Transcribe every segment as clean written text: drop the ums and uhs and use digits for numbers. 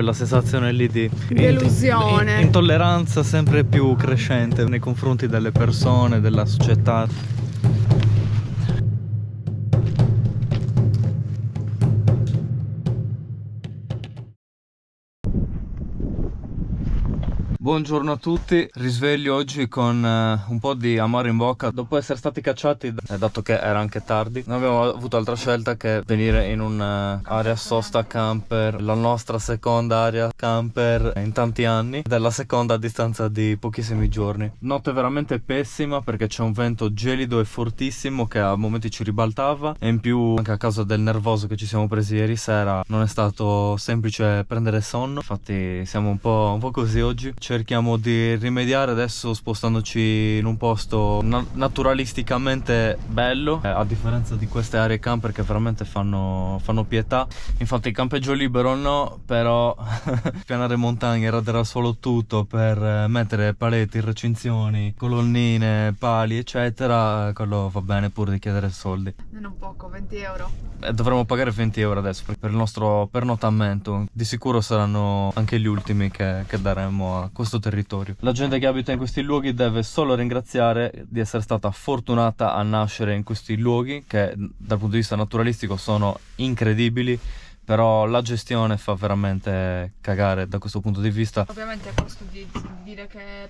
quella sensazione lì di delusione, intolleranza sempre più crescente nei confronti delle persone, della società. Buongiorno a tutti, risveglio oggi con un po' di amaro in bocca dopo essere stati cacciati, dato che era anche tardi. Non abbiamo avuto altra scelta che venire in un'area sosta camper, la nostra seconda area camper in tanti anni, ed è la seconda a distanza di pochissimi giorni. Notte veramente pessima perché c'è un vento gelido e fortissimo che a momenti ci ribaltava, e in più anche a causa del nervoso che ci siamo presi ieri sera non è stato semplice prendere sonno. Infatti siamo un po' così oggi. Cerchiamo di rimediare adesso spostandoci in un posto naturalisticamente bello, a differenza di queste aree camper che veramente fanno pietà. Infatti il campeggio libero no, però pianare montagne, radere solo tutto per mettere paletti, recinzioni, colonnine, pali eccetera, quello va bene pure di chiedere soldi. non poco, 20 euro. Dovremmo pagare 20 euro adesso per il nostro pernottamento. Di sicuro saranno anche gli ultimi che daremo a questo territorio. La gente che abita in questi luoghi deve solo ringraziare di essere stata fortunata a nascere in questi luoghi, che dal punto di vista naturalistico sono incredibili, però la gestione fa veramente cagare da questo punto di vista. Ovviamente questo di dire che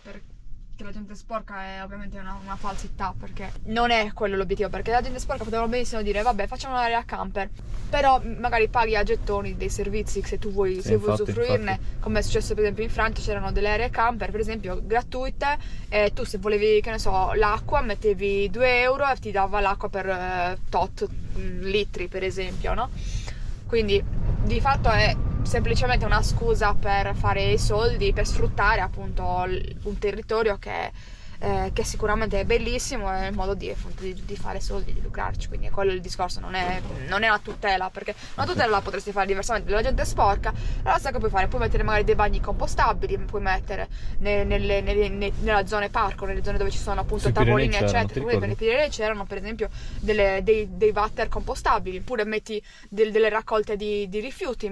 la gente sporca è ovviamente una falsità, perché non è quello l'obiettivo, perché la gente sporca potevano benissimo dire vabbè facciamo un'area camper, però magari paghi a gettoni dei servizi se tu vuoi, se vuoi usufruirne, come è successo per esempio in Francia. C'erano delle aree camper per esempio gratuite, e tu se volevi, che ne so, l'acqua mettevi 2 euro e ti dava l'acqua per tot litri per esempio, no? Quindi di fatto è semplicemente una scusa per fare i soldi, per sfruttare appunto un territorio che sicuramente è bellissimo, è il modo di fare soldi, di lucrarci. Quindi è quello il discorso, non è una tutela, perché una tutela la potresti fare diversamente. La gente è sporca, allora sai che puoi fare? Puoi mettere magari dei bagni compostabili, puoi mettere nella zona parco, nelle zone dove ci sono appunto tavolini eccetera. Per i Pirenei c'erano per esempio dei water compostabili, oppure metti delle raccolte di rifiuti,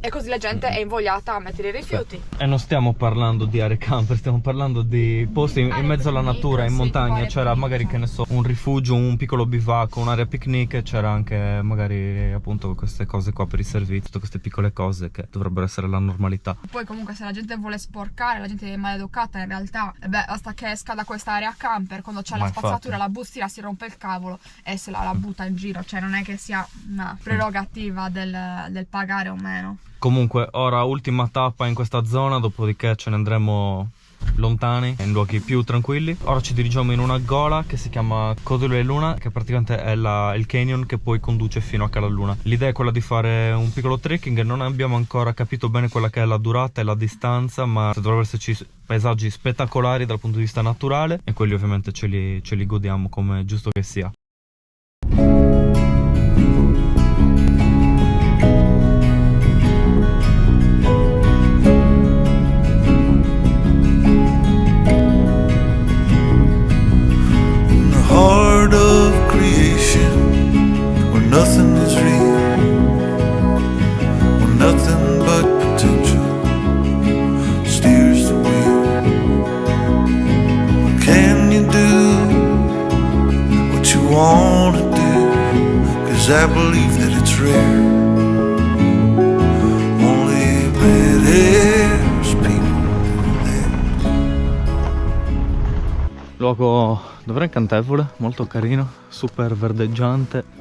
e così la gente è invogliata a mettere i rifiuti. E non stiamo parlando di aree camper, stiamo parlando di posti in mezzo alla natura, in montagna. C'era magari, che ne so, un rifugio, un piccolo bivacco, un'area picnic, e c'era anche magari appunto queste cose qua per i servizi, tutte queste piccole cose che dovrebbero essere la normalità. Poi comunque se la gente vuole sporcare, la gente è maleducata in realtà, basta che esca da questa area camper, quando c'è la spazzatura, la bustina, si rompe il cavolo e se la butta in giro. Cioè non è che sia una prerogativa del pagare o meno. Comunque ora ultima tappa in questa zona, dopodiché ce ne andremo lontani, in luoghi più tranquilli. Ora ci dirigiamo in una gola che si chiama Codolo e Luna, che praticamente è il canyon che poi conduce fino a Cala Luna. L'idea è quella di fare un piccolo trekking, non abbiamo ancora capito bene quella che è la durata e la distanza, ma dovrebbero esserci paesaggi spettacolari dal punto di vista naturale, e quelli ovviamente ce li godiamo come giusto che sia. Nothing is real, when nothing but potential steers the wheel. What can you do what you want to do? 'Cause I believe that it's rare. Only badass people do that. Luogo davvero incantevole, molto carino, super verdeggiante.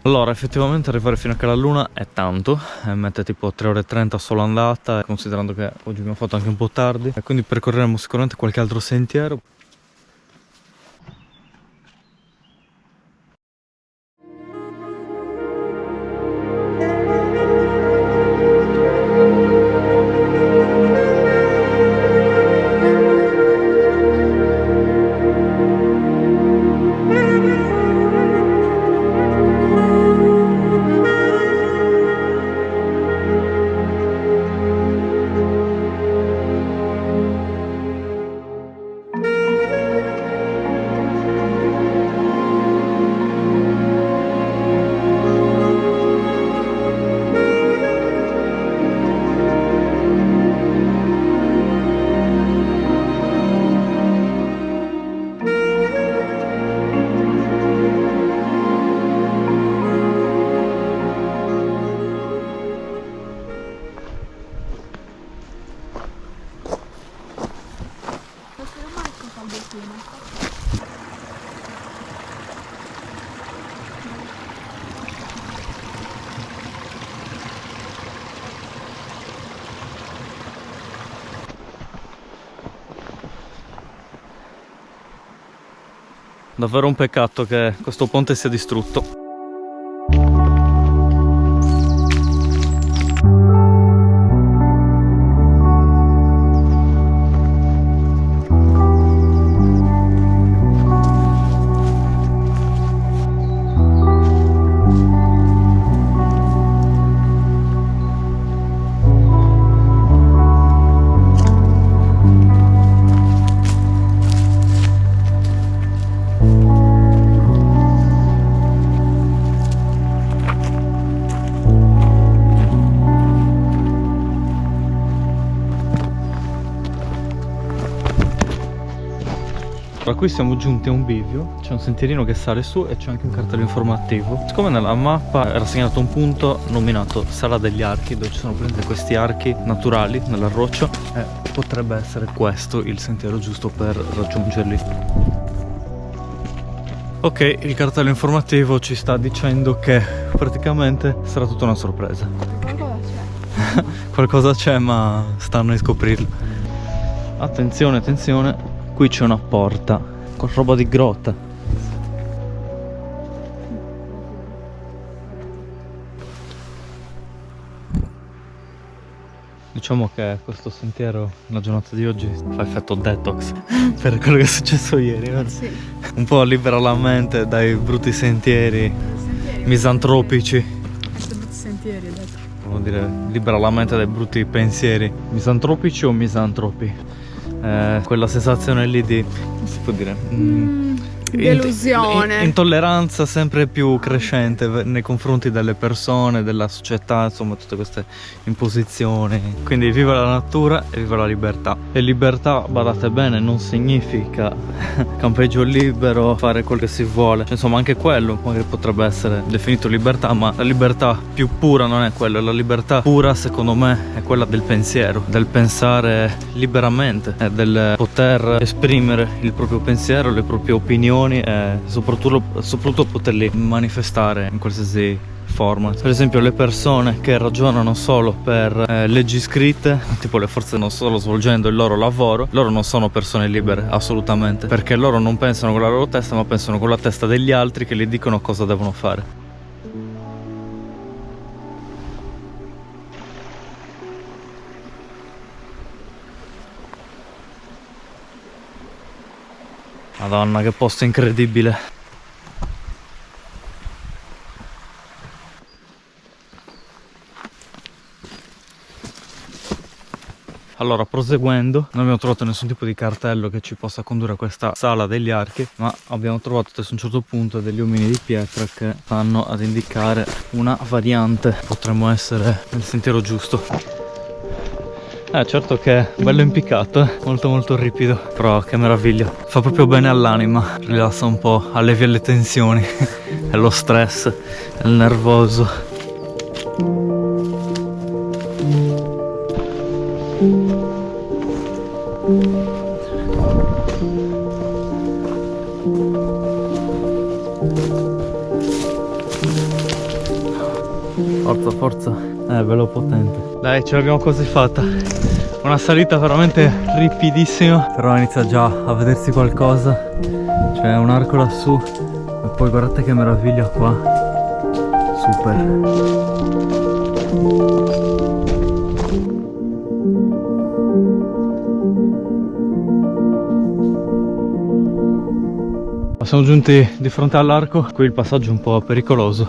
Allora, effettivamente arrivare fino a Cala Luna è tanto, mette tipo 3 ore e 30 solo andata, considerando che oggi abbiamo fatto anche un po' tardi, e quindi percorreremo sicuramente qualche altro sentiero. davvero un peccato che questo ponte sia distrutto. Allora, qui siamo giunti a un bivio, c'è un sentierino che sale su e c'è anche un cartello informativo. Siccome nella mappa era segnato un punto nominato Sala degli Archi, dove ci sono presenti questi archi naturali nella roccia, potrebbe essere questo il sentiero giusto per raggiungerli. Ok, il cartello informativo ci sta dicendo che praticamente sarà tutta una sorpresa. Qualcosa c'è. Qualcosa c'è, ma stanno a scoprirlo. Attenzione, attenzione. Qui c'è una porta con roba di grotta. Diciamo che questo sentiero, la giornata di oggi, fa effetto detox per quello che è successo ieri, vero? Sì. Un po' libera la mente dai brutti sentieri misantropici. Questi brutti sentieri, ho detto. Vuol dire, libera la mente dai brutti pensieri. Misantropici o misantropi? Quella sensazione lì di, come si può dire, delusione, intolleranza sempre più crescente nei confronti delle persone, della società, insomma tutte queste imposizioni. Quindi viva la natura e viva la libertà. E libertà, badate bene, non significa campeggio libero, fare quel che si vuole, cioè, insomma anche quello magari potrebbe essere definito libertà, ma la libertà più pura non è quella. La libertà pura secondo me è quella del pensiero, del pensare liberamente, del poter esprimere il proprio pensiero, le proprie opinioni e soprattutto poterli manifestare in qualsiasi forma. Per esempio le persone che ragionano solo per leggi scritte, tipo le forze non solo svolgendo il loro lavoro, loro non sono persone libere assolutamente, perché loro non pensano con la loro testa ma pensano con la testa degli altri che gli dicono cosa devono fare. Madonna, che posto incredibile. Allora, proseguendo, non abbiamo trovato nessun tipo di cartello che ci possa condurre a questa sala degli archi, ma abbiamo trovato adesso a un certo punto degli omini di pietra che vanno ad indicare una variante. Potremmo essere nel sentiero giusto. Certo che è bello impiccato, molto molto ripido, però che meraviglia, fa proprio bene all'anima, rilassa un po', allevia le tensioni, e lo stress, il nervoso. Forza, forza, bello potente. Dai, ce l'abbiamo quasi fatta. Una salita veramente ripidissima, però inizia già a vedersi qualcosa. C'è un arco lassù e poi guardate che meraviglia qua. Super. Siamo giunti di fronte all'arco, qui il passaggio è un po' pericoloso.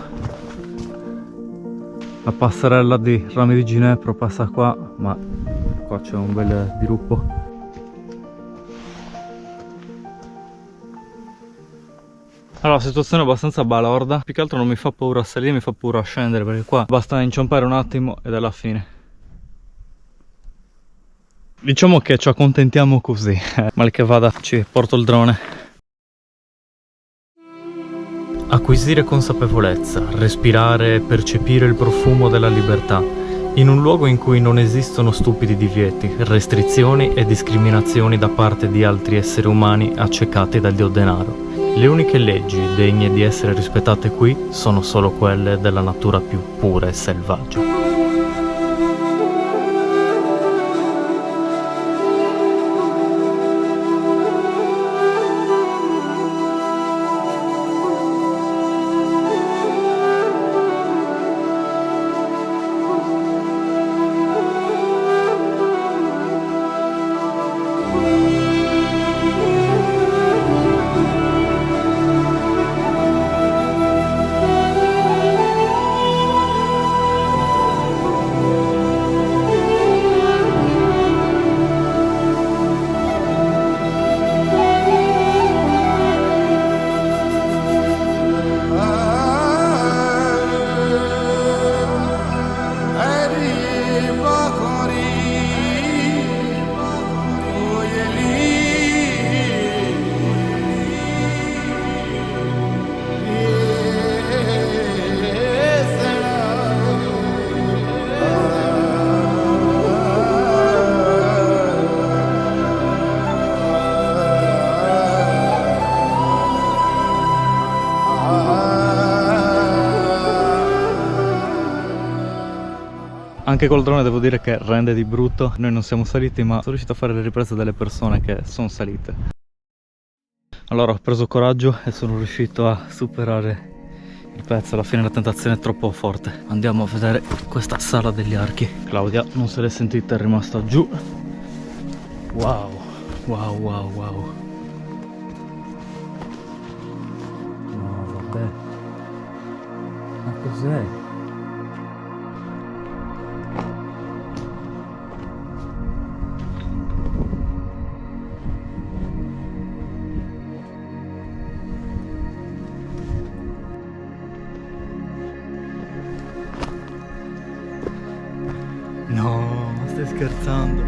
La passerella di rami di ginepro passa qua, ma qua c'è un bel diruppo. Allora, la situazione è abbastanza balorda, più che altro non mi fa paura a salire, mi fa paura a scendere, perché qua basta inciampare un attimo ed è la fine. Diciamo che ci accontentiamo così, mal che vada ci porto il drone. Acquisire consapevolezza, respirare e percepire il profumo della libertà, in un luogo in cui non esistono stupidi divieti, restrizioni e discriminazioni da parte di altri esseri umani accecati dal dio denaro. Le uniche leggi degne di essere rispettate qui sono solo quelle della natura più pura e selvaggia. Anche col drone devo dire che rende di brutto. Noi non siamo saliti, ma sono riuscito a fare le riprese delle persone che sono salite. Allora ho preso coraggio e sono riuscito a superare il pezzo. Alla fine la tentazione è troppo forte. Andiamo a vedere questa sala degli archi. Claudia non se l'è sentita, è rimasta giù. Wow, wow, wow, wow. No, vabbè. Ma cos'è? No, ma stai scherzando?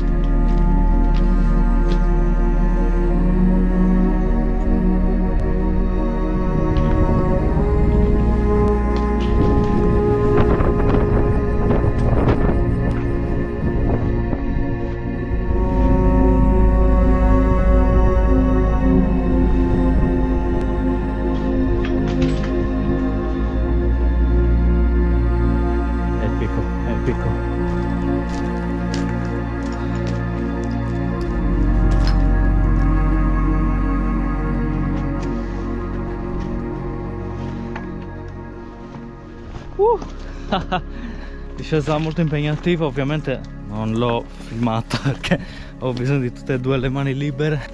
Epico, epico. Discesa molto impegnativa, ovviamente non l'ho filmata perché ho bisogno di tutte e due le mani libere.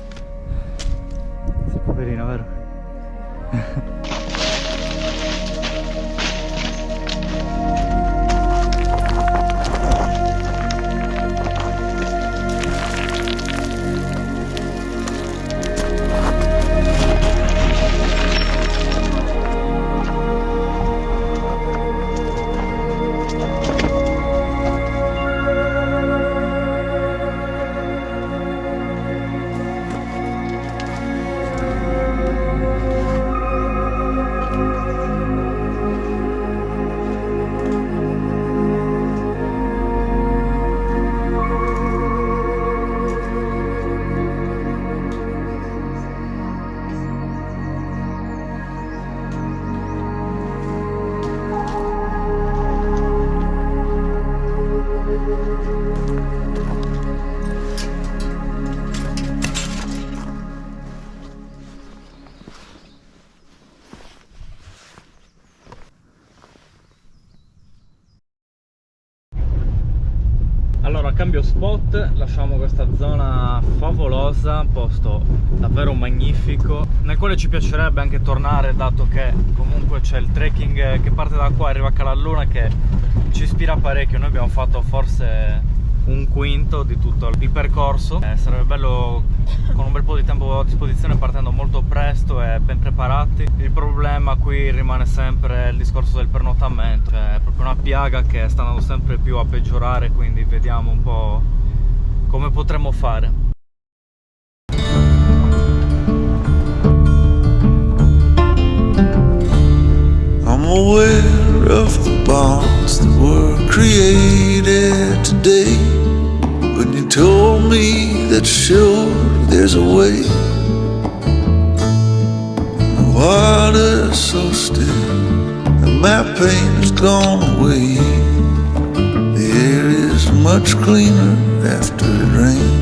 Sei poverina, vero? Allora, cambio spot, lasciamo questa zona favolosa, posto davvero magnifico, nel quale ci piacerebbe anche tornare, dato che comunque c'è il trekking che parte da qua e arriva a Calalluna, che ci ispira parecchio. Noi abbiamo fatto forse un quinto di tutto il percorso. Sarebbe bello con un bel po' di tempo a disposizione, partendo molto presto e ben preparati. Il problema qui rimane sempre il discorso del pernottamento, cioè è proprio una piaga che sta andando sempre più a peggiorare, quindi vediamo un po' come potremo fare. I'm aware of the bonds that were created today. When you told me that sure there's a way, the water's so still and my pain has gone away. The air is much cleaner after it rains.